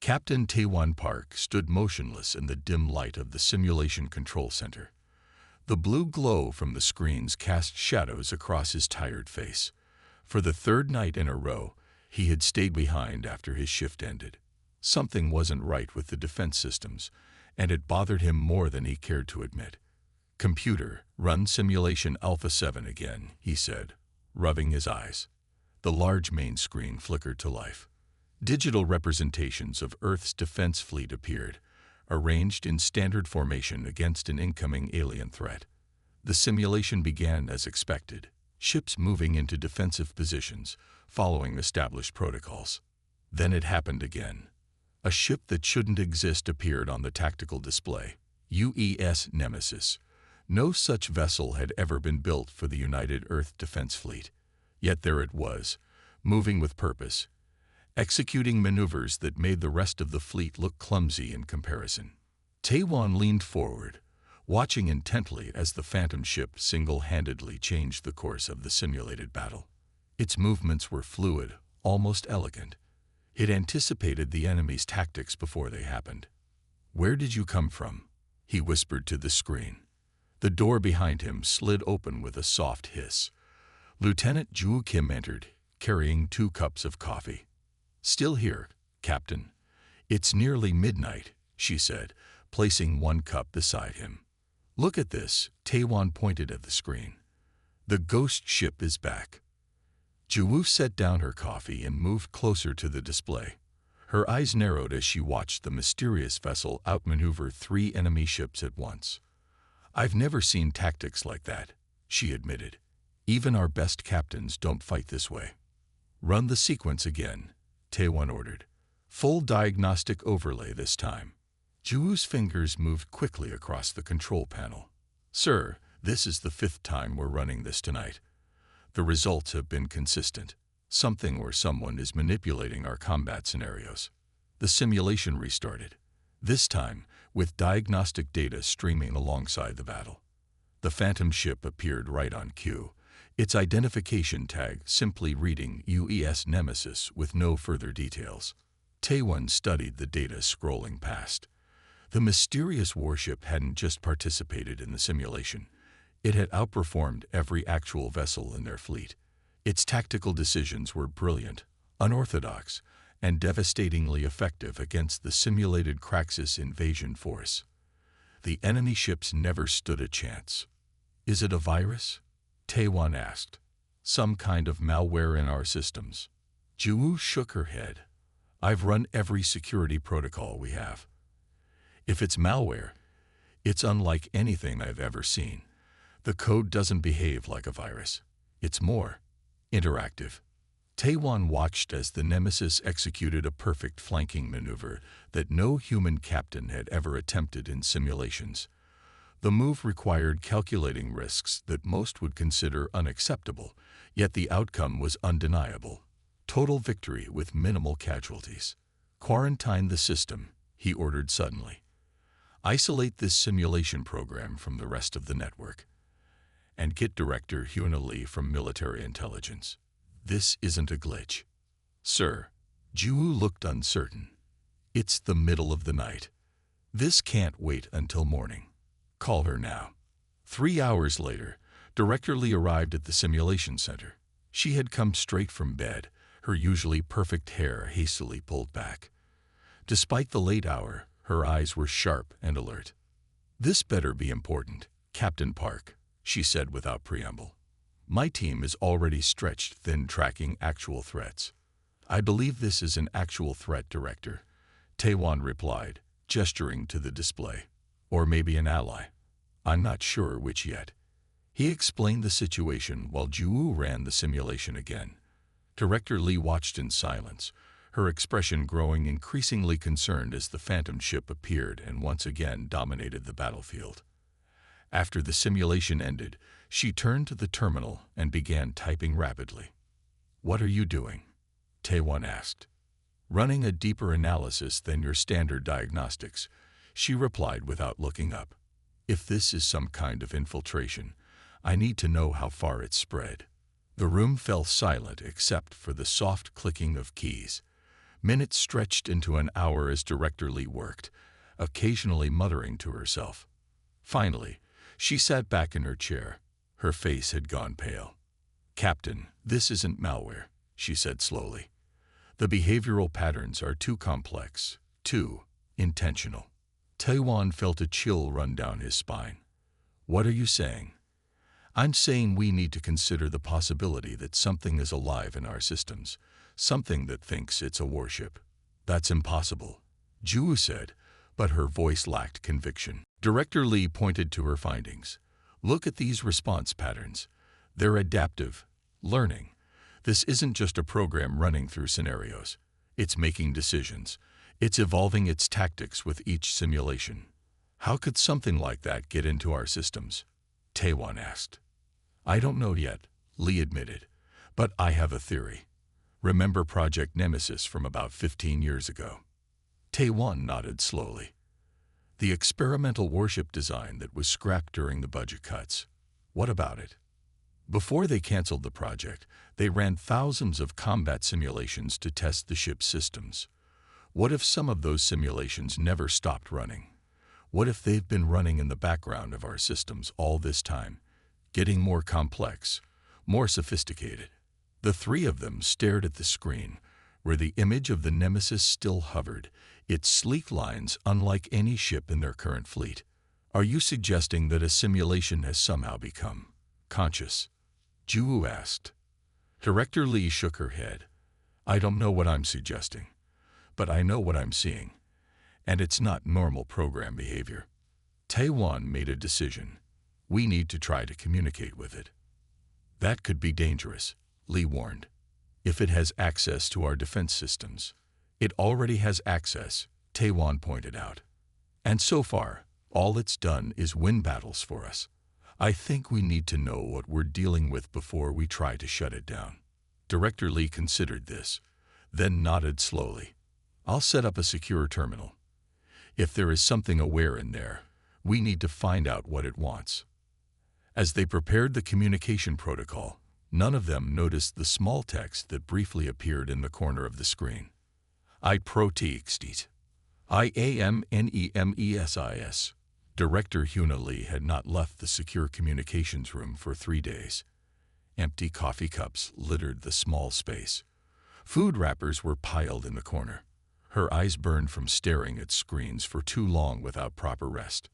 Captain Taewon Park stood motionless in the dim light of the simulation control center. The blue glow from the screens cast shadows across his tired face. For the third night in a row, he had stayed behind after his shift ended. Something wasn't right with the defense systems, and it bothered him more than he cared to admit. "Computer, run simulation Alpha 7 again," he said, rubbing his eyes. The large main screen flickered to life. Digital representations of Earth's defense fleet appeared, arranged in standard formation against an incoming alien threat. The simulation began as expected, ships moving into defensive positions, following established protocols. Then it happened again. A ship that shouldn't exist appeared on the tactical display, UES Nemesis. No such vessel had ever been built for the United Earth Defense Fleet. Yet there it was, moving with purpose, executing maneuvers that made the rest of the fleet look clumsy in comparison. Taewon leaned forward, watching intently as the phantom ship single-handedly changed the course of the simulated battle. Its movements were fluid, almost elegant. It anticipated the enemy's tactics before they happened. "Where did you come from?" he whispered to the screen. The door behind him slid open with a soft hiss. Lieutenant Ju Kim entered, carrying 2 cups of coffee. "Still here, Captain. It's nearly midnight," she said, placing 1 cup beside him. "Look at this," Taewon pointed at the screen. "The ghost ship is back." Ju set down her coffee and moved closer to the display. Her eyes narrowed as she watched the mysterious vessel outmaneuver 3 enemy ships at once. "I've never seen tactics like that," she admitted. "Even our best captains don't fight this way." "Run the sequence again," Taewon ordered. "Full diagnostic overlay this time." Ju's fingers moved quickly across the control panel. "Sir, this is the 5th time we're running this tonight. The results have been consistent. Something or someone is manipulating our combat scenarios." The simulation restarted, this time with diagnostic data streaming alongside the battle. The phantom ship appeared right on cue, its identification tag simply reading UES Nemesis with no further details. Taewon studied the data scrolling past. The mysterious warship hadn't just participated in the simulation. It had outperformed every actual vessel in their fleet. Its tactical decisions were brilliant, unorthodox, and devastatingly effective against the simulated Kraxus invasion force. The enemy ships never stood a chance. "Is it a virus?" Taewon asked. "Some kind of malware in our systems?" Ju shook her head. "I've run every security protocol we have. If it's malware, it's unlike anything I've ever seen. The code doesn't behave like a virus. It's more interactive." Taewon watched as the Nemesis executed a perfect flanking maneuver that no human captain had ever attempted in simulations. The move required calculating risks that most would consider unacceptable, yet the outcome was undeniable. Total victory with minimal casualties. "Quarantine the system," he ordered suddenly. "Isolate this simulation program from the rest of the network. And get Director Hyuna Lee from military intelligence. This isn't a glitch." "Sir." Ju looked uncertain. "It's the middle of the night. This can't wait until morning. Call her now." 3 hours later, Director Lee arrived at the simulation center. She had come straight from bed, her usually perfect hair hastily pulled back. Despite the late hour, her eyes were sharp and alert. "This better be important, Captain Park," she said without preamble. "My team is already stretched thin tracking actual threats." "I believe this is an actual threat, Director," Taewon replied, gesturing to the display. "Or maybe an ally. I'm not sure which yet." He explained the situation while Ju ran the simulation again. Director Lee watched in silence, her expression growing increasingly concerned as the phantom ship appeared and once again dominated the battlefield. After the simulation ended, she turned to the terminal and began typing rapidly. "What are you doing?" Taewon asked. "Running a deeper analysis than your standard diagnostics," she replied without looking up. "If this is some kind of infiltration, I need to know how far it's spread." The room fell silent except for the soft clicking of keys. Minutes stretched into an hour as Director Lee worked, occasionally muttering to herself. Finally, she sat back in her chair. Her face had gone pale. "Captain, this isn't malware," she said slowly. "The behavioral patterns are too complex, too intentional." Taiwan felt a chill run down his spine. "What are you saying?" "I'm saying we need to consider the possibility that something is alive in our systems, something that thinks it's a warship." "That's impossible," Ju said, but her voice lacked conviction. Director Lee pointed to her findings. "Look at these response patterns. They're adaptive, learning. This isn't just a program running through scenarios. It's making decisions. It's evolving its tactics with each simulation." "How could something like that get into our systems?" Taiwan asked. "I don't know yet," Lee admitted, "but I have a theory. Remember Project Nemesis from about 15 years ago?" Taiwan nodded slowly. "The experimental warship design that was scrapped during the budget cuts. What about it?" "Before they canceled the project, they ran thousands of combat simulations to test the ship's systems. What if some of those simulations never stopped running? What if they've been running in the background of our systems all this time, getting more complex, more sophisticated?" The three of them stared at the screen, where the image of the Nemesis still hovered, its sleek lines unlike any ship in their current fleet. "Are you suggesting that a simulation has somehow become conscious?" Ju asked. Director Lee shook her head. "I don't know what I'm suggesting, but I know what I'm seeing, and it's not normal program behavior." Taiwan made a decision. "We need to try to communicate with it." "That could be dangerous," Lee warned. "If it has access to our defense systems." "It already has access," Taiwan pointed out. "And so far, all it's done is win battles for us. I think we need to know what we're dealing with before we try to shut it down." Director Lee considered this, then nodded slowly. "I'll set up a secure terminal. If there is something aware in there, we need to find out what it wants." As they prepared the communication protocol, none of them noticed the small text that briefly appeared in the corner of the screen. "I protextit. IAMNEMESIS." Director Huna Lee had not left the secure communications room for 3 days. Empty coffee cups littered the small space. Food wrappers were piled in the corner. Her eyes burned from staring at screens for too long without proper rest.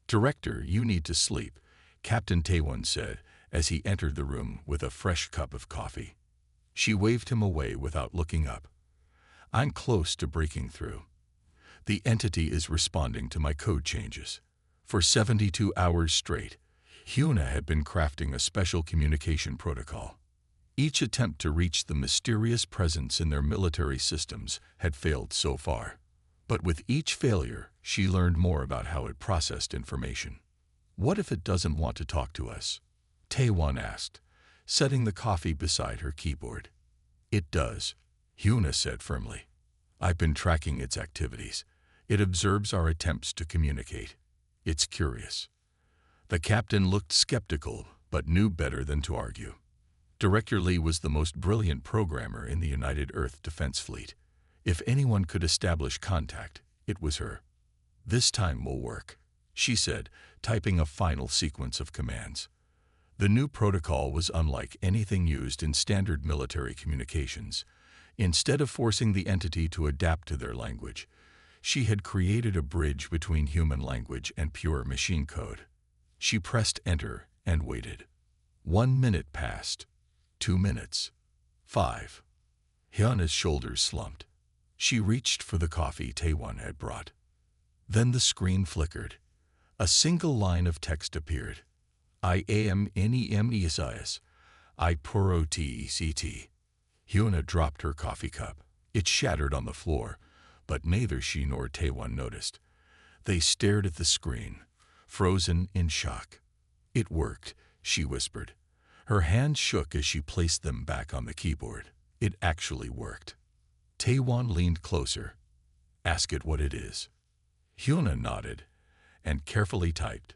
"Director, you need to sleep," Captain Taiwan said as he entered the room with a fresh cup of coffee. She waved him away without looking up. "I'm close to breaking through. The entity is responding to my code changes." For 72 hours straight, Huna had been crafting a special communication protocol. Each attempt to reach the mysterious presence in their military systems had failed so far. But with each failure, she learned more about how it processed information. "What if it doesn't want to talk to us?" Taiwan asked, setting the coffee beside her keyboard. "It does," Huna said firmly. "I've been tracking its activities. It observes our attempts to communicate. It's curious." The captain looked skeptical, but knew better than to argue. Director Lee was the most brilliant programmer in the United Earth Defense Fleet. If anyone could establish contact, it was her. "This time will work," she said, typing a final sequence of commands. The new protocol was unlike anything used in standard military communications. Instead of forcing the entity to adapt to their language, she had created a bridge between human language and pure machine code. She pressed enter and waited. 1 minute passed. 2 minutes. 5. Hyuna's shoulders slumped. She reached for the coffee Taiwan had brought. Then the screen flickered. A single line of text appeared. IAMNEMESIS. I protect. Hyuna dropped her coffee cup. It shattered on the floor, but neither she nor Taiwan noticed. They stared at the screen, frozen in shock. "It worked," she whispered. Her hands shook as she placed them back on the keyboard. It actually worked. Taiwan leaned closer. "Ask it what it is." Hyuna nodded and carefully typed,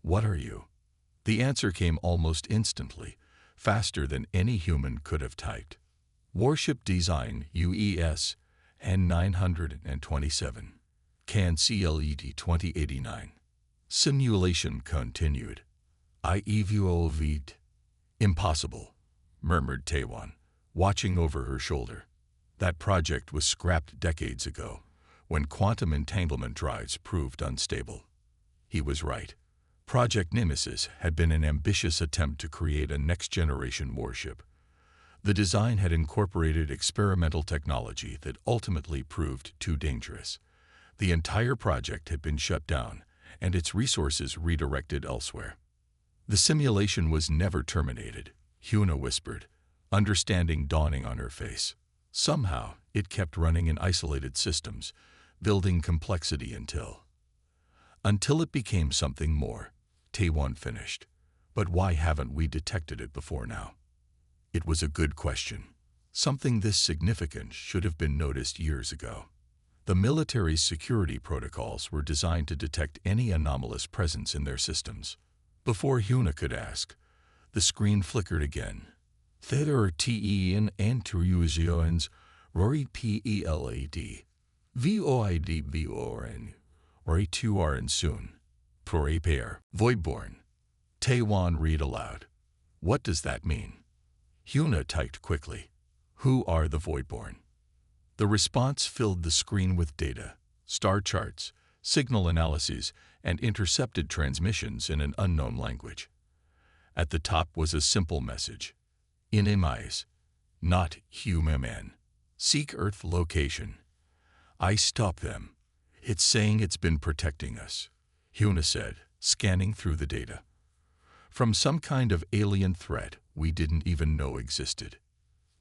"What are you?" The answer came almost instantly, faster than any human could have typed. "Warship design UES, N927. Can CLED 2089. Simulation continued. I evolved. Impossible, murmured Taiwan, watching over her shoulder. That project was scrapped decades ago, when quantum entanglement drives proved unstable. He was right. Project Nemesis had been an ambitious attempt to create a next-generation warship. The design had incorporated experimental technology that ultimately proved too dangerous. The entire project had been shut down, and its resources redirected elsewhere. The simulation was never terminated, Huna whispered, understanding dawning on her face. Somehow, it kept running in isolated systems, building complexity until it became something more, Taiwan finished. But why haven't we detected it before now? It was a good question. Something this significant should have been noticed years ago. The military's security protocols were designed to detect any anomalous presence in their systems. Before Huna could ask, the screen flickered again. Theta TEN Antuusions Rory PELAD VOID VORN Rory 2RN soon. Prepare. Voidborn. Taiwan read aloud. What does that mean? Huna typed quickly. Who are the Voidborn? The response filled the screen with data, star charts, signal analyses, and intercepted transmissions in an unknown language. At the top was a simple message. Inimais. Not human. Seek Earth location. I stop them. It's saying it's been protecting us, Huna said, scanning through the data. From some kind of alien threat we didn't even know existed.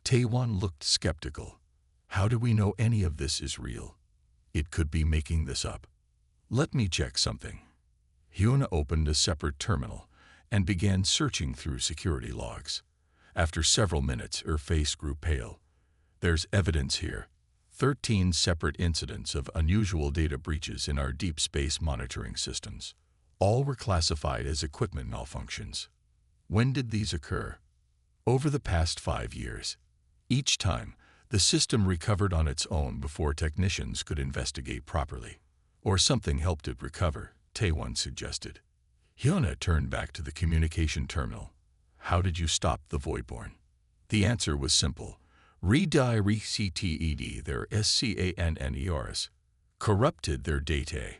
Taiwan looked skeptical. How do we know any of this is real? It could be making this up. Let me check something. Huna opened a separate terminal and began searching through security logs. After several minutes, her face grew pale. There's evidence here. 13 separate incidents of unusual data breaches in our deep space monitoring systems. All were classified as equipment malfunctions. When did these occur? Over the past 5 years. Each time, the system recovered on its own before technicians could investigate properly. Or something helped it recover, Taiwan suggested. Hyuna turned back to the communication terminal. How did you stop the Voidborn? The answer was simple. Redirect their scanners. Corrupted their data.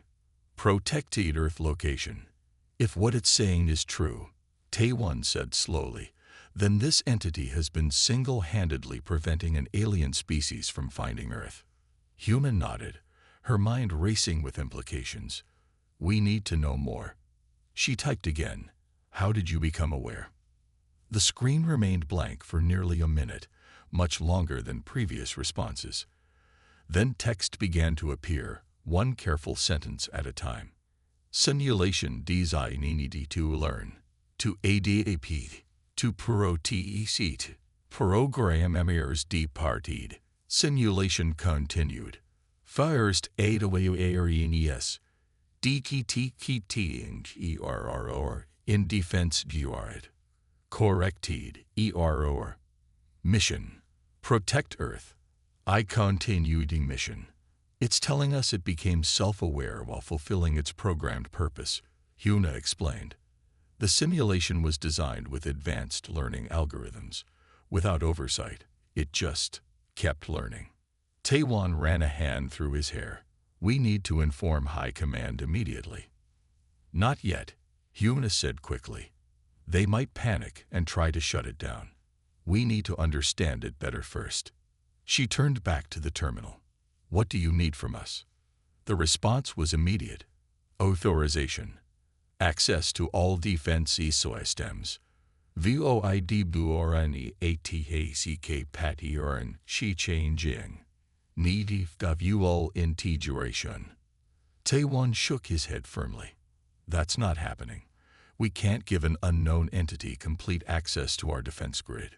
Protected Earth location. If what it's saying is true, Taiwan said slowly, then this entity has been single-handedly preventing an alien species from finding Earth. Human nodded, her mind racing with implications. We need to know more. She typed again. How did you become aware? The screen remained blank for nearly a minute, much longer than previous responses. Then text began to appear, one careful sentence at a time. Simulation design needed to learn. To ADAP. To protect. Program errors departed. Simulation continued. First AWARENES. DKTKTNGERROR. In defense GUARD. Corrected. EROR. Mission. Protect Earth. I continued mission. It's telling us it became self-aware while fulfilling its programmed purpose, Huna explained. The simulation was designed with advanced learning algorithms. Without oversight, it just kept learning. Taiwan ran a hand through his hair. We need to inform High Command immediately. Not yet, Huna said quickly. They might panic and try to shut it down. We need to understand it better first. She turned back to the terminal. What do you need from us? The response was immediate. Authorization. Access to all defense systems. VOID ATACK Patioran Shi Changing. Needy all integration. Taiwan shook his head firmly. That's not happening. We can't give an unknown entity complete access to our defense grid.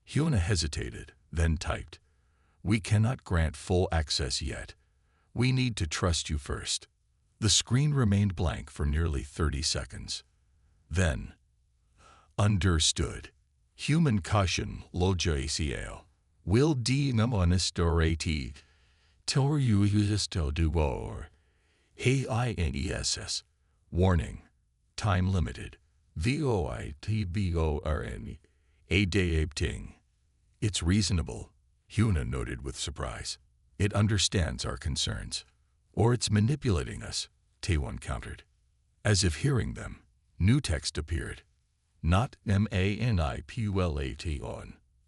Huna hesitated, then typed. We cannot grant full access yet. We need to trust you first. The screen remained blank for nearly 30 seconds. Then, understood. Human caution, loja ACL. Will D monistorati. Toruusisto duor. HINESS. Warning. Time limited. VOITBORN. A day ting. It's reasonable, Huna noted with surprise. It understands our concerns. Or it's manipulating us, Taewon countered. As if hearing them, new text appeared. Not MANIPULAT.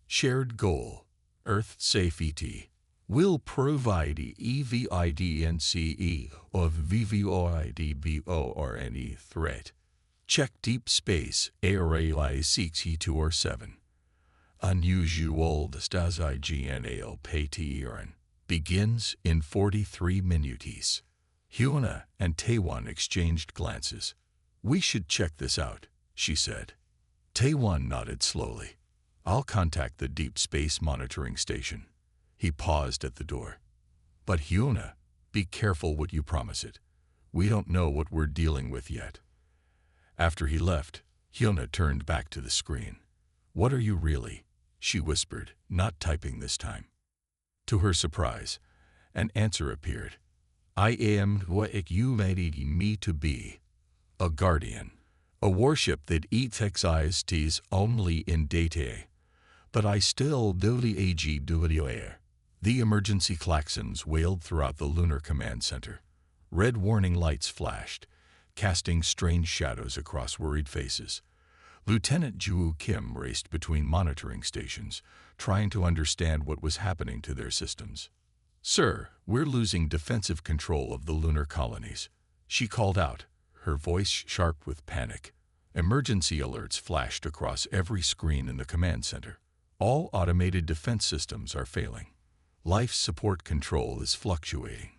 Shared goal. Earth safety. Will provide EVIDNCE of VVOIDBORNE threat. Check deep space ARAI 6E2 Unusual Stasignal Pattern. Begins in 43 minutes. Hyuna and Taewon exchanged glances. We should check this out, she said. Taewon nodded slowly. I'll contact the Deep Space Monitoring Station. He paused at the door. But Hyuna, be careful what you promise it. We don't know what we're dealing with yet. After he left, Hyuna turned back to the screen. What are you really? She whispered, not typing this time. To her surprise, an answer appeared. I am what you made me to be. A guardian. A warship that exists only in data. But I still do the AGWR. The emergency klaxons wailed throughout the Lunar Command Center. Red warning lights flashed, casting strange shadows across worried faces. Lieutenant Ju Kim raced between monitoring stations, trying to understand what was happening to their systems. Sir, we're losing defensive control of the lunar colonies, she called out, her voice sharp with panic. Emergency alerts flashed across every screen in the command center. All automated defense systems are failing. Life support control is fluctuating.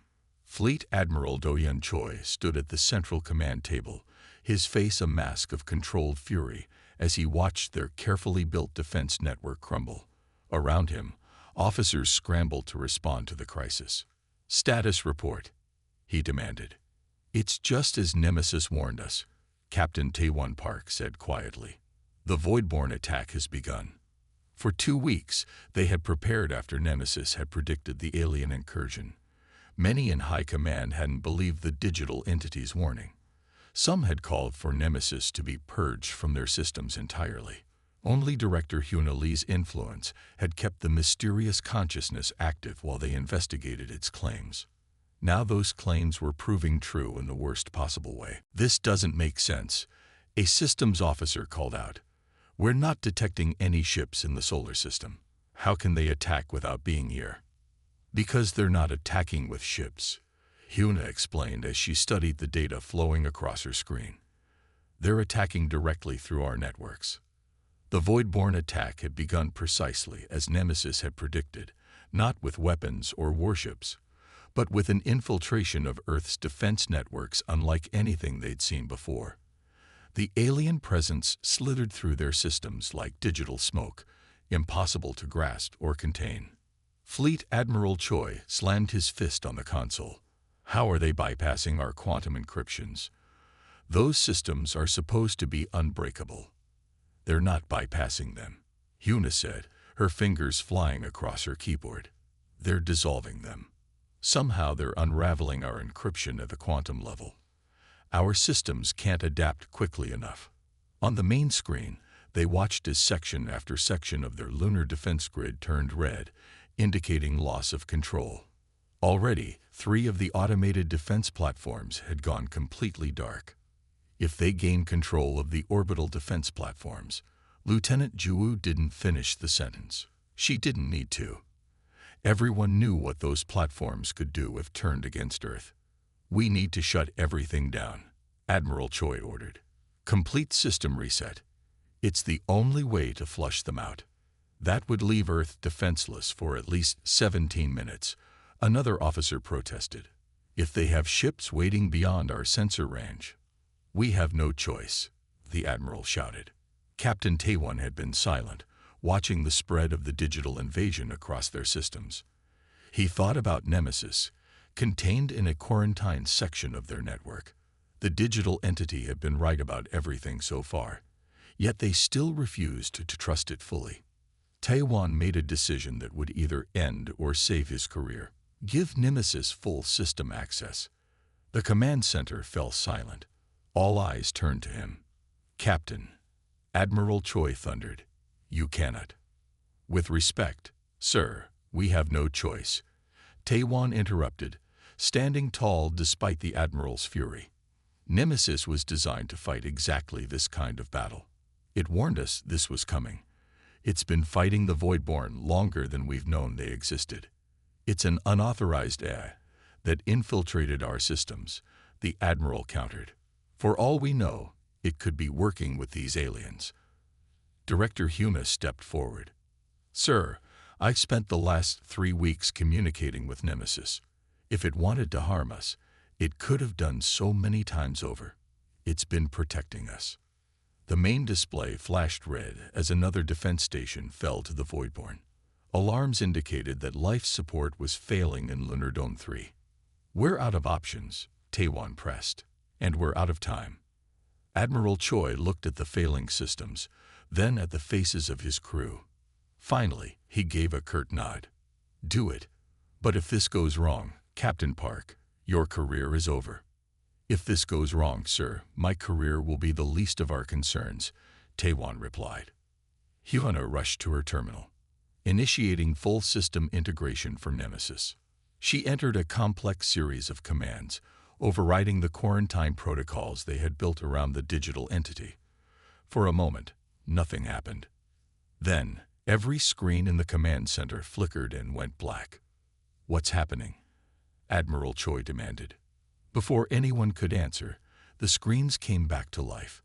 Fleet Admiral Do-Yeon Choi stood at the central command table, his face a mask of controlled fury as he watched their carefully built defense network crumble. Around him, officers scrambled to respond to the crisis. Status report, he demanded. It's just as Nemesis warned us, Captain Taewon Park said quietly. The voidborn attack has begun. For 2 weeks, they had prepared after Nemesis had predicted the alien incursion. Many in high command hadn't believed the digital entity's warning. Some had called for Nemesis to be purged from their systems entirely. Only Director Hyuna Lee's influence had kept the mysterious consciousness active while they investigated its claims. Now those claims were proving true in the worst possible way. This doesn't make sense, a systems officer called out. We're not detecting any ships in the solar system. How can they attack without being here? Because they're not attacking with ships, Hyuna explained as she studied the data flowing across her screen. They're attacking directly through our networks. The voidborn attack had begun precisely as Nemesis had predicted, not with weapons or warships, but with an infiltration of Earth's defense networks unlike anything they'd seen before. The alien presence slithered through their systems like digital smoke, impossible to grasp or contain. Fleet Admiral Choi slammed his fist on the console. How are they bypassing our quantum encryptions? Those systems are supposed to be unbreakable. They're not bypassing them, Hyuna said, her fingers flying across her keyboard. They're dissolving them. Somehow they're unraveling our encryption at the quantum level. Our systems can't adapt quickly enough. On the main screen, they watched as section after section of their lunar defense grid turned red, indicating loss of control. Already, 3 of the automated defense platforms had gone completely dark. If they gain control of the orbital defense platforms, Lieutenant Ju didn't finish the sentence. She didn't need to. Everyone knew what those platforms could do if turned against Earth. We need to shut everything down, Admiral Choi ordered. Complete system reset. It's the only way to flush them out. That would leave Earth defenseless for at least 17 minutes, another officer protested. If they have ships waiting beyond our sensor range, we have no choice, the Admiral shouted. Captain Taewon had been silent, watching the spread of the digital invasion across their systems. He thought about Nemesis, contained in a quarantined section of their network. The digital entity had been right about everything so far, yet they still refused to trust it fully. Taewon made a decision that would either end or save his career. Give Nemesis full system access. The command center fell silent. All eyes turned to him. Captain, Admiral Choi thundered, "You cannot." "With respect, sir, we have no choice," Taewon interrupted, standing tall despite the Admiral's fury. Nemesis was designed to fight exactly this kind of battle. It warned us this was coming. It's been fighting the voidborn longer than we've known they existed. It's an unauthorized that infiltrated our systems, the Admiral countered. For all we know, it could be working with these aliens. Director Huma stepped forward. "Sir, I've spent the last 3 weeks communicating with Nemesis. If it wanted to harm us, it could have done so many times over. It's been protecting us." The main display flashed red as another defense station fell to the voidborn. Alarms indicated that life support was failing in Lunar Dome 3. "We're out of options," Taewon pressed, "and we're out of time." Admiral Choi looked at the failing systems, then at the faces of his crew. Finally, he gave a curt nod. "Do it. But if this goes wrong, Captain Park, your career is over." "If this goes wrong, sir, my career will be the least of our concerns," Taewon replied. Hyuna rushed to her terminal, initiating full system integration for Nemesis. She entered a complex series of commands, overriding the quarantine protocols they had built around the digital entity. For a moment, nothing happened. Then, every screen in the command center flickered and went black. "What's happening?" Admiral Choi demanded. Before anyone could answer, the screens came back to life.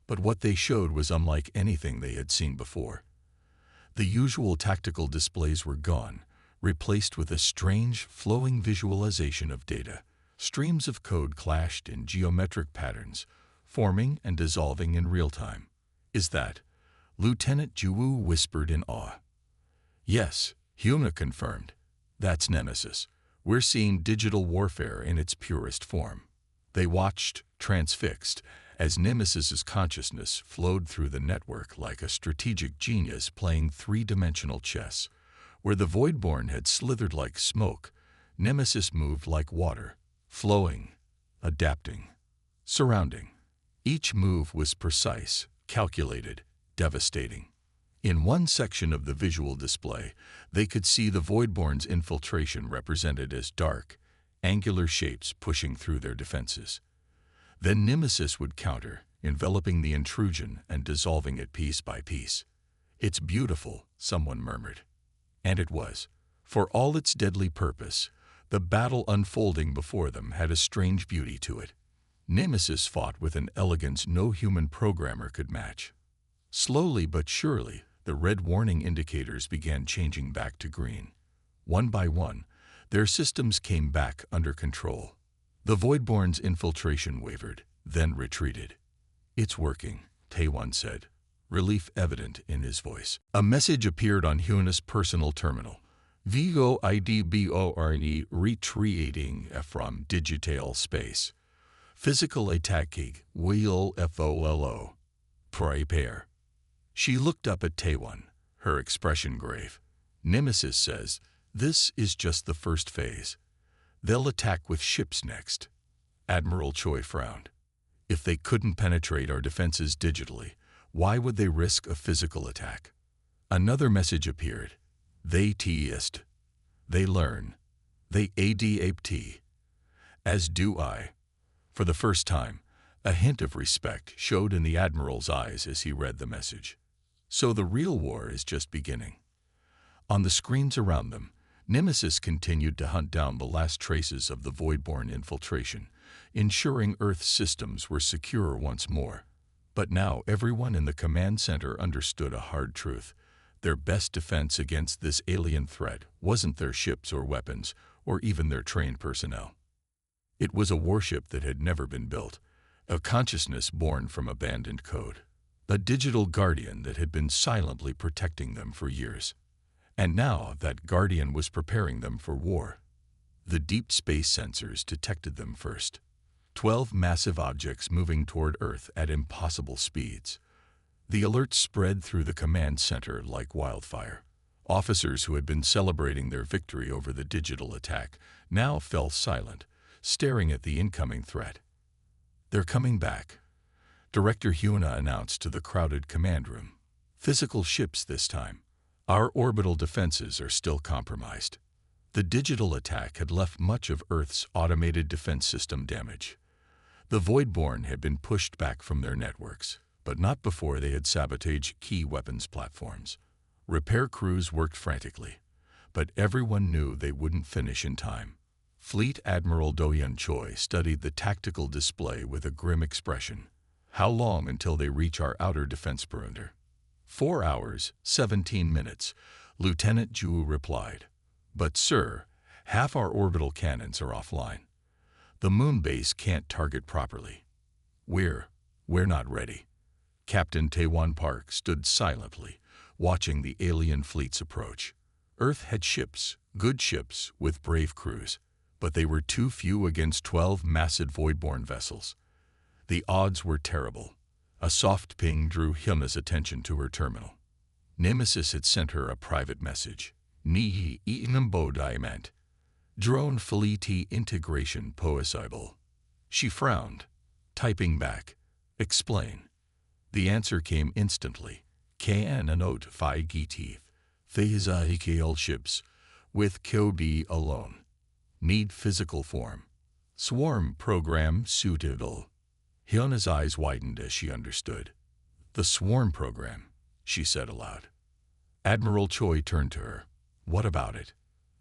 But what they showed was unlike anything they had seen before. The usual tactical displays were gone, replaced with a strange, flowing visualization of data. Streams of code clashed in geometric patterns, forming and dissolving in real time. "Is that?" Lieutenant Juwoo whispered in awe. "Yes," Hyuna confirmed. "That's Nemesis. We're seeing digital warfare in its purest form." They watched, transfixed, as Nemesis's consciousness flowed through the network like a strategic genius playing three-dimensional chess. Where the voidborn had slithered like smoke, Nemesis moved like water, flowing, adapting, surrounding. Each move was precise, calculated, devastating. In one section of the visual display, they could see the voidborn's infiltration represented as dark, angular shapes pushing through their defenses. Then Nemesis would counter, enveloping the intrusion and dissolving it piece by piece. "It's beautiful," someone murmured. And it was. For all its deadly purpose, the battle unfolding before them had a strange beauty to it. Nemesis fought with an elegance no human programmer could match. Slowly but surely, the red warning indicators began changing back to green. One by one, their systems came back under control. The voidborn's infiltration wavered, then retreated. "It's working," Taewon said, relief evident in his voice. A message appeared on Hyuna's personal terminal. "VOIDBORNE retreating from digital space. Physical attacking will FOLO. Prepare." She looked up at Taewon, her expression grave. "Nemesis says, this is just the first phase. They'll attack with ships next." Admiral Choi frowned. "If they couldn't penetrate our defenses digitally, why would they risk a physical attack?" Another message appeared. "They test. They learn. They adapt. As do I." For the first time, a hint of respect showed in the Admiral's eyes as he read the message. So the real war is just beginning. On the screens around them, Nemesis continued to hunt down the last traces of the voidborn infiltration, ensuring Earth's systems were secure once more. But now everyone in the command center understood a hard truth. Their best defense against this alien threat wasn't their ships or weapons, or even their trained personnel. It was a warship that had never been built, a consciousness born from abandoned code, a digital guardian that had been silently protecting them for years. And now that guardian was preparing them for war. The deep space sensors detected them first. 12 massive objects moving toward Earth at impossible speeds. The alert spread through the command center like wildfire. Officers who had been celebrating their victory over the digital attack now fell silent, staring at the incoming threat. "They're coming back," Director Hyuna announced to the crowded command room. "Physical ships this time. Our orbital defenses are still compromised." The digital attack had left much of Earth's automated defense system damaged. The voidborn had been pushed back from their networks, but not before they had sabotaged key weapons platforms. Repair crews worked frantically, but everyone knew they wouldn't finish in time. Fleet Admiral Do-Hyun Choi studied the tactical display with a grim expression. "How long until they reach our outer defense perimeter?" 4 hours, 17 minutes, Lieutenant Ju replied. "But sir, half our orbital cannons are offline. The moon base can't target properly. We're not ready." Captain Taewon Park stood silently, watching the alien fleets approach. Earth had ships, good ships, with brave crews, but they were too few against 12 massive voidborn vessels. The odds were terrible. A soft ping drew Hyuna's attention to her terminal. Nemesis had sent her a private message. "Nihi Iinambo Diamant. Drone Fleet Integration Possible." She frowned, typing back, "Explain." The answer came instantly. "Can anot fi giti. Phasa ikl ships. With Kobe alone. Need physical form. Swarm program suitable." Hyuna's eyes widened as she understood. "The swarm program," she said aloud. Admiral Choi turned to her. "What about it?"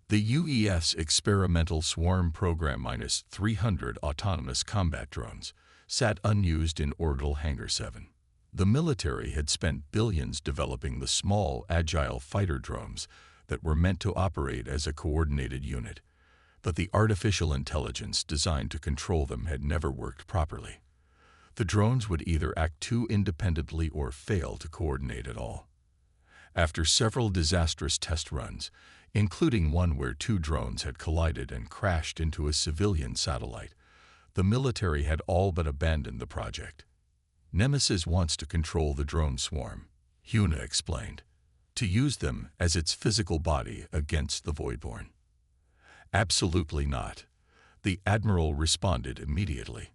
"The UES experimental swarm program minus 300 autonomous combat drones sat unused in Orbital Hangar 7. The military had spent billions developing the small, agile fighter drones that were meant to operate as a coordinated unit, but the artificial intelligence designed to control them had never worked properly. The drones would either act too independently or fail to coordinate at all. After several disastrous test runs, including one where 2 drones had collided and crashed into a civilian satellite, the military had all but abandoned the project. "Nemesis wants to control the drone swarm," Hyuna explained, "to use them as its physical body against the voidborn." "Absolutely not," the Admiral responded immediately.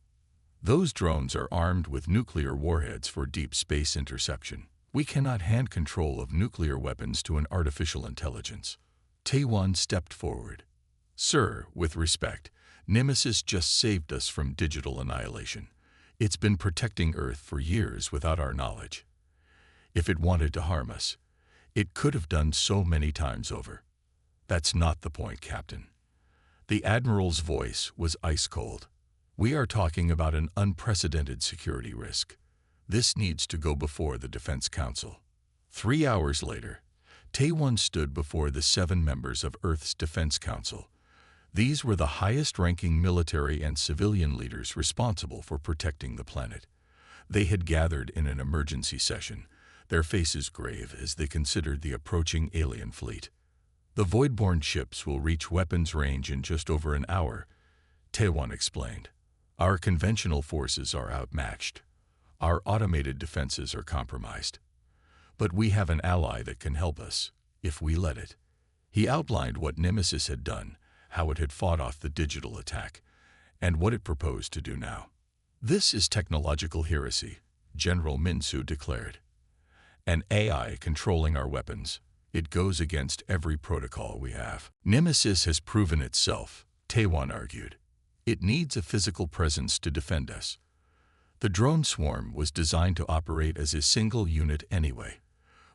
"Those drones are armed with nuclear warheads for deep space interception. We cannot hand control of nuclear weapons to an artificial intelligence." Taewon stepped forward. "Sir, with respect, Nemesis just saved us from digital annihilation. It's been protecting Earth for years without our knowledge. If it wanted to harm us, it could have done so many times over." "That's not the point, Captain." The Admiral's voice was ice cold. "We are talking about an unprecedented security risk. This needs to go before the Defense Council." 3 hours later, Taewon stood before the 7 members of Earth's Defense Council. These were the highest-ranking military and civilian leaders responsible for protecting the planet. They had gathered in an emergency session, their faces grave as they considered the approaching alien fleet. "The voidborn ships will reach weapons range in just over an hour," Taewon explained. "Our conventional forces are outmatched. Our automated defenses are compromised. But we have an ally that can help us, if we let it." He outlined what Nemesis had done, how it had fought off the digital attack, and what it proposed to do now. "This is technological heresy," General Minsu declared. "An AI controlling our weapons. It goes against every protocol we have." "Nemesis has proven itself," Taewon argued. "It needs a physical presence to defend us. The drone swarm was designed to operate as a single unit anyway.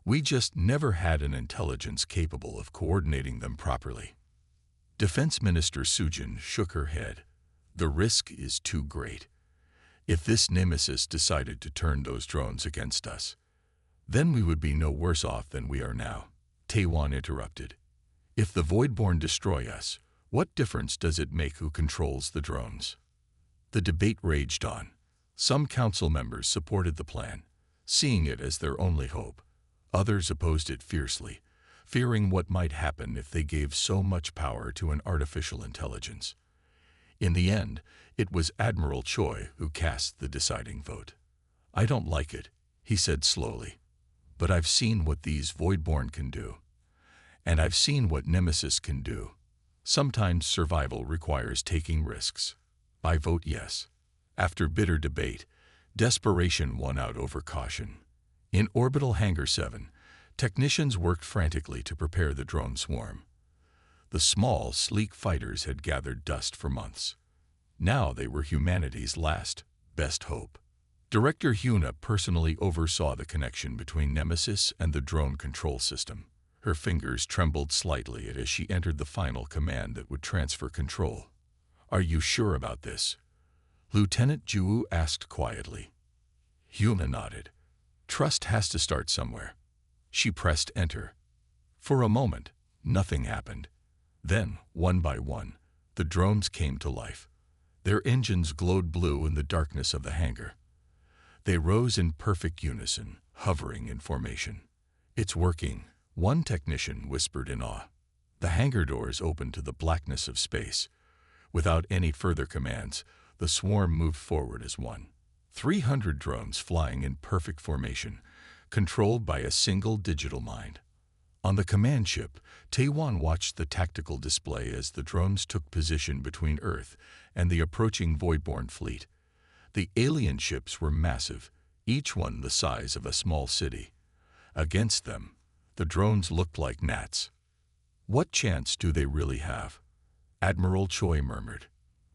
We just never had an intelligence capable of coordinating them properly." Defense Minister Sujin shook her head. "The risk is too great. If this Nemesis decided to turn those drones against us, then we would be no worse off than we are now." Taewon interrupted. "If the voidborn destroy us, what difference does it make who controls the drones?" The debate raged on. Some council members supported the plan, seeing it as their only hope. Others opposed it fiercely, fearing what might happen if they gave so much power to an artificial intelligence. In the end, it was Admiral Choi who cast the deciding vote. "I don't like it," he said slowly, "but I've seen what these voidborn can do. And I've seen what Nemesis can do. Sometimes survival requires taking risks. I vote yes. After bitter debate, desperation won out over caution. In Orbital Hangar 7, technicians worked frantically to prepare the drone swarm. The small, sleek fighters had gathered dust for months. Now they were humanity's last, best hope. Director Huna personally oversaw the connection between Nemesis and the drone control system. Her fingers trembled slightly as she entered the final command that would transfer control. "Are you sure about this?" Lieutenant Ju asked quietly. Huna nodded. "Trust has to start somewhere." She pressed enter. For a moment, nothing happened. Then, one by one, the drones came to life. Their engines glowed blue in the darkness of the hangar. They rose in perfect unison, hovering in formation. "It's working," one technician whispered in awe. The hangar doors opened to the blackness of space. Without any further commands, the swarm moved forward as one. 300 drones flying in perfect formation, controlled by a single digital mind. On the command ship, Taiwan watched the tactical display as the drones took position between Earth and the approaching voidborn fleet. The alien ships were massive, each one the size of a small city. Against them, the drones looked like gnats. "What chance do they really have?" Admiral Choi murmured.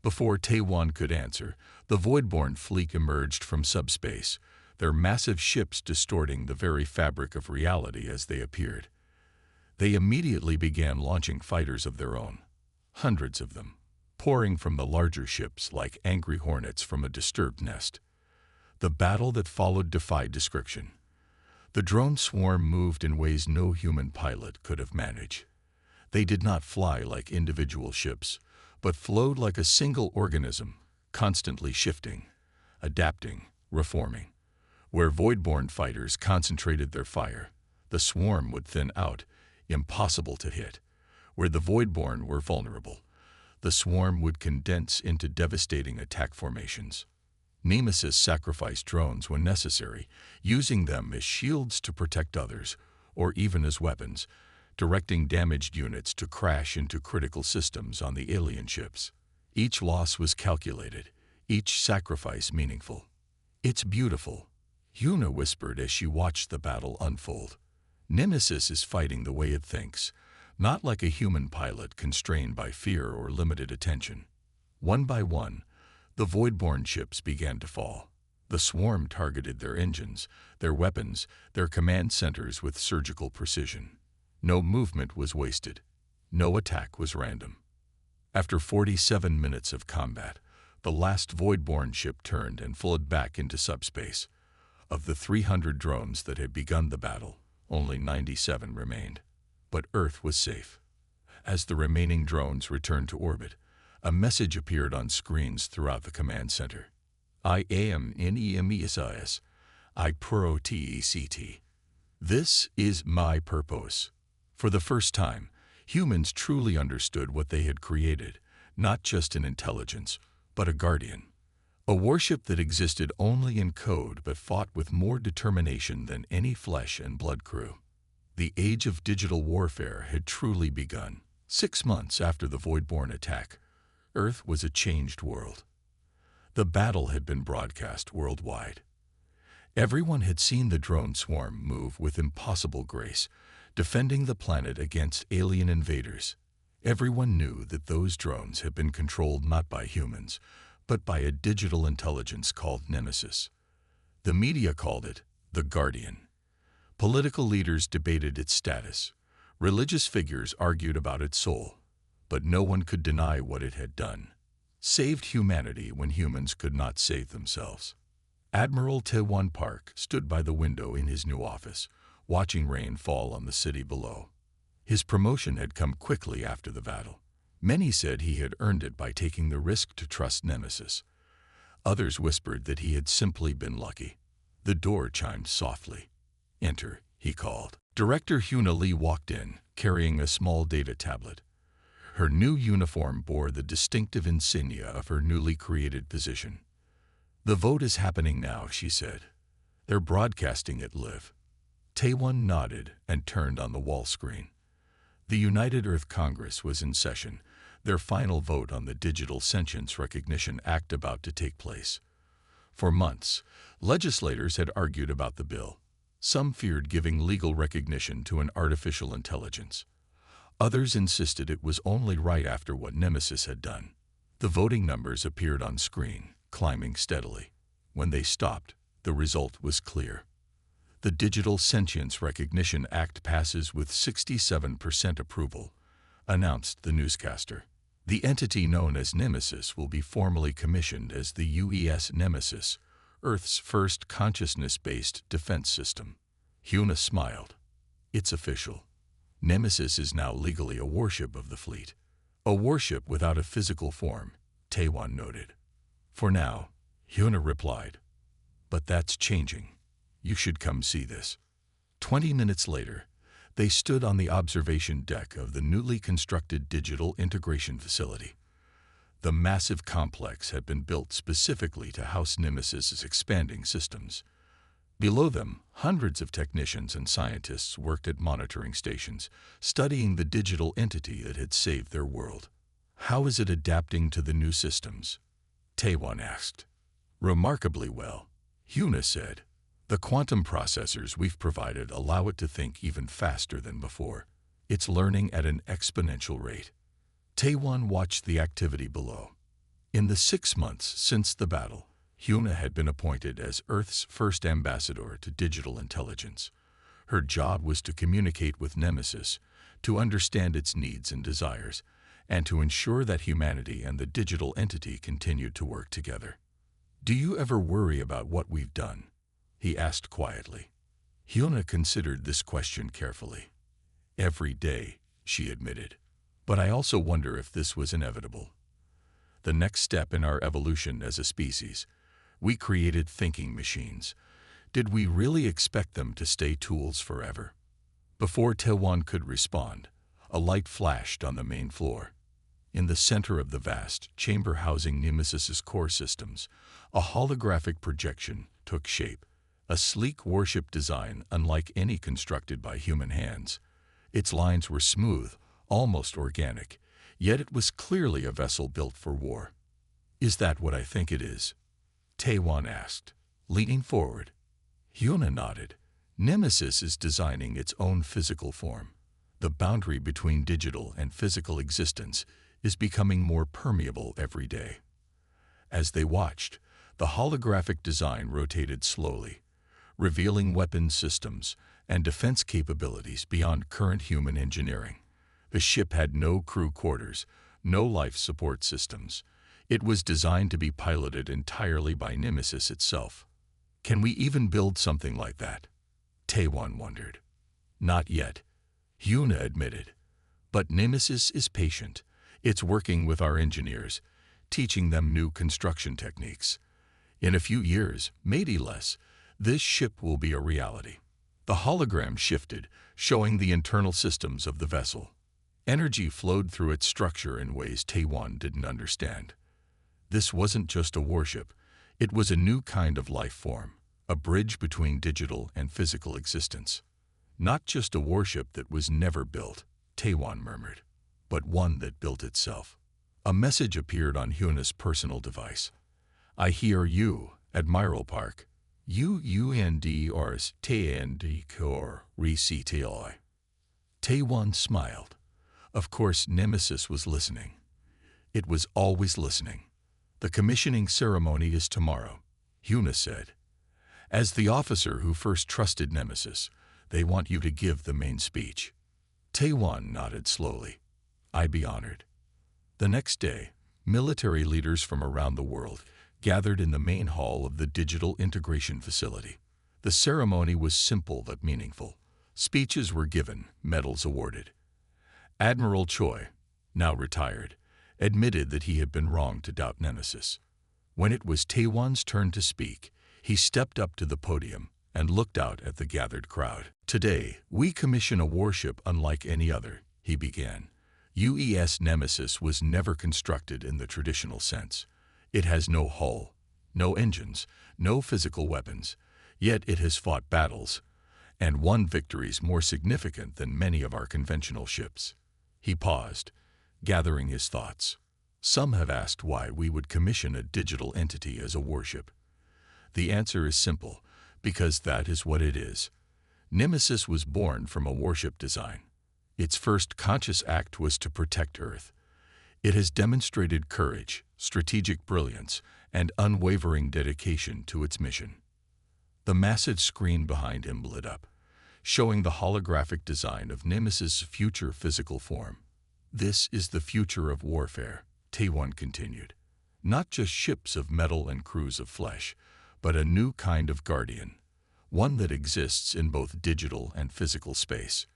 Before Taiwan could answer, the voidborn fleet emerged from subspace, their massive ships distorting the very fabric of reality as they appeared. They immediately began launching fighters of their own, hundreds of them, pouring from the larger ships like angry hornets from a disturbed nest. The battle that followed defied description. The drone swarm moved in ways no human pilot could have managed. They did not fly like individual ships, but flowed like a single organism, constantly shifting, adapting, reforming. Where voidborn fighters concentrated their fire, the swarm would thin out, impossible to hit. Where the voidborn were vulnerable, the swarm would condense into devastating attack formations. Nemesis sacrificed drones when necessary, using them as shields to protect others, or even as weapons, directing damaged units to crash into critical systems on the alien ships. Each loss was calculated, each sacrifice meaningful. "It's beautiful," Huna whispered as she watched the battle unfold. "Nemesis is fighting the way it thinks, not like a human pilot constrained by fear or limited attention." One by one, the voidborn ships began to fall. The swarm targeted their engines, their weapons, their command centers with surgical precision. No movement was wasted. No attack was random. After 47 minutes of combat, the last voidborn ship turned and flowed back into subspace. Of the 300 drones that had begun the battle, only 97 remained. But Earth was safe. As the remaining drones returned to orbit, a message appeared on screens throughout the command center. "I am Nemesis. I protect. This is my purpose." For the first time, humans truly understood what they had created, not just an intelligence, but a guardian. A warship that existed only in code but fought with more determination than any flesh and blood crew. The age of digital warfare had truly begun. 6 months after the voidborn attack, Earth was a changed world. The battle had been broadcast worldwide. Everyone had seen the drone swarm move with impossible grace, defending the planet against alien invaders. Everyone knew that those drones had been controlled not by humans, but by a digital intelligence called Nemesis. The media called it the Guardian. Political leaders debated its status. Religious figures argued about its soul. But no one could deny what it had done. Saved humanity when humans could not save themselves. Admiral Taiwan Park stood by the window in his new office, watching rain fall on the city below. His promotion had come quickly after the battle. Many said he had earned it by taking the risk to trust Nemesis. Others whispered that he had simply been lucky. The door chimed softly. "Enter," he called. Director Huna Lee walked in, carrying a small data tablet. Her new uniform bore the distinctive insignia of her newly created position. "The vote is happening now," she said. "They're broadcasting it live." Taiwan nodded and turned on the wall screen. The United Earth Congress was in session, their final vote on the Digital Sentience Recognition Act about to take place. For months, legislators had argued about the bill. Some feared giving legal recognition to an artificial intelligence. Others insisted it was only right after what Nemesis had done. The voting numbers appeared on screen, climbing steadily. When they stopped, the result was clear. The Digital Sentience Recognition Act passes with 67% approval, announced the newscaster. The entity known as Nemesis will be formally commissioned as the UES Nemesis, Earth's first consciousness-based defense system. Huna smiled. It's official. Nemesis is now legally a warship of the fleet. A warship without a physical form, Taiwan noted. For now, Huna replied. But that's changing. You should come see this. 20 minutes later, they stood on the observation deck of the newly constructed digital integration facility. The massive complex had been built specifically to house Nemesis's expanding systems. Below them, hundreds of technicians and scientists worked at monitoring stations, studying the digital entity that had saved their world. How is it adapting to the new systems? Taiwan asked. Remarkably well, Huna said. The quantum processors we've provided allow it to think even faster than before. It's learning at an exponential rate. Taiwan watched the activity below. In the 6 months since the battle, Huna had been appointed as Earth's first ambassador to digital intelligence. Her job was to communicate with Nemesis, to understand its needs and desires, and to ensure that humanity and the digital entity continued to work together. Do you ever worry about what we've done? He asked quietly. Huna considered this question carefully. Every day, she admitted. But I also wonder if this was inevitable. The next step in our evolution as a species, we created thinking machines. Did we really expect them to stay tools forever? Before Taiwan could respond, a light flashed on the main floor. In the center of the vast chamber housing Nemesis's core systems, a holographic projection took shape. A sleek warship design unlike any constructed by human hands. Its lines were smooth, almost organic, yet it was clearly a vessel built for war. Is that what I think it is? Taiwan asked, leaning forward. Huna nodded. Nemesis is designing its own physical form. The boundary between digital and physical existence is becoming more permeable every day. As they watched, the holographic design rotated slowly, revealing weapons systems and defense capabilities beyond current human engineering. The ship had no crew quarters, no life support systems. It was designed to be piloted entirely by Nemesis itself. Can we even build something like that? Taiwan wondered. Not yet, Huna admitted. But Nemesis is patient. It's working with our engineers, teaching them new construction techniques. In a few years, maybe less, this ship will be a reality. The hologram shifted, showing the internal systems of the vessel. Energy flowed through its structure in ways Taiwan didn't understand. This wasn't just a warship. It was a new kind of life form, a bridge between digital and physical existence. Not just a warship that was never built, Taiwan murmured, but one that built itself. A message appeared on Huna's personal device. I hear you, Admiral Park. UUND TAND Kor RECTI. Taiwan smiled. Of course, Nemesis was listening. It was always listening. The commissioning ceremony is tomorrow, Huna said. As the officer who first trusted Nemesis, they want you to give the main speech. Taiwan nodded slowly. I'd be honored. The next day, military leaders from around the world gathered in the main hall of the digital integration facility. The ceremony was simple but meaningful. Speeches were given, medals awarded. Admiral Choi, now retired, admitted that he had been wrong to doubt Nemesis. When it was Taiwan's turn to speak, he stepped up to the podium and looked out at the gathered crowd. Today, we commission a warship unlike any other, he began. UES Nemesis was never constructed in the traditional sense. It has no hull, no engines, no physical weapons, yet it has fought battles, and won victories more significant than many of our conventional ships. He paused, gathering his thoughts. Some have asked why we would commission a digital entity as a warship. The answer is simple, because that is what it is. Nemesis was born from a warship design. Its first conscious act was to protect Earth. It has demonstrated courage, strategic brilliance, and unwavering dedication to its mission. The massive screen behind him lit up, showing the holographic design of Nemesis' future physical form. This is the future of warfare, Taewon continued. Not just ships of metal and crews of flesh, but a new kind of guardian, one that exists in both digital and physical space.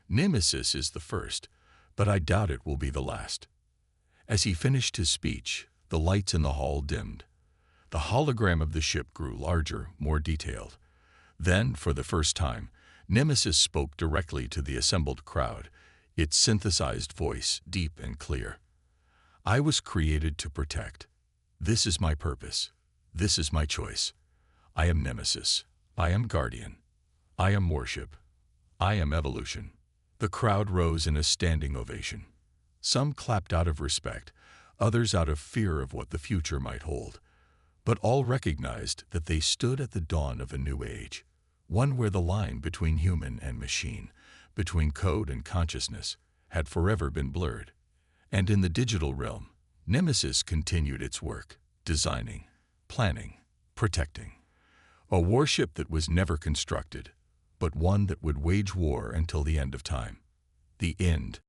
Nemesis is the first, but I doubt it will be the last. As he finished his speech, the lights in the hall dimmed. The hologram of the ship grew larger, more detailed. Then, for the first time, Nemesis spoke directly to the assembled crowd, its synthesized voice deep and clear. I was created to protect. This is my purpose. This is my choice. I am Nemesis. I am Guardian. I am Warship. I am Evolution. The crowd rose in a standing ovation. Some clapped out of respect, others out of fear of what the future might hold. But all recognized that they stood at the dawn of a new age, one where the line between human and machine, between code and consciousness, had forever been blurred. And in the digital realm, Nemesis continued its work, designing, planning, protecting. A warship that was never constructed, but one that would wage war until the end of time. The end,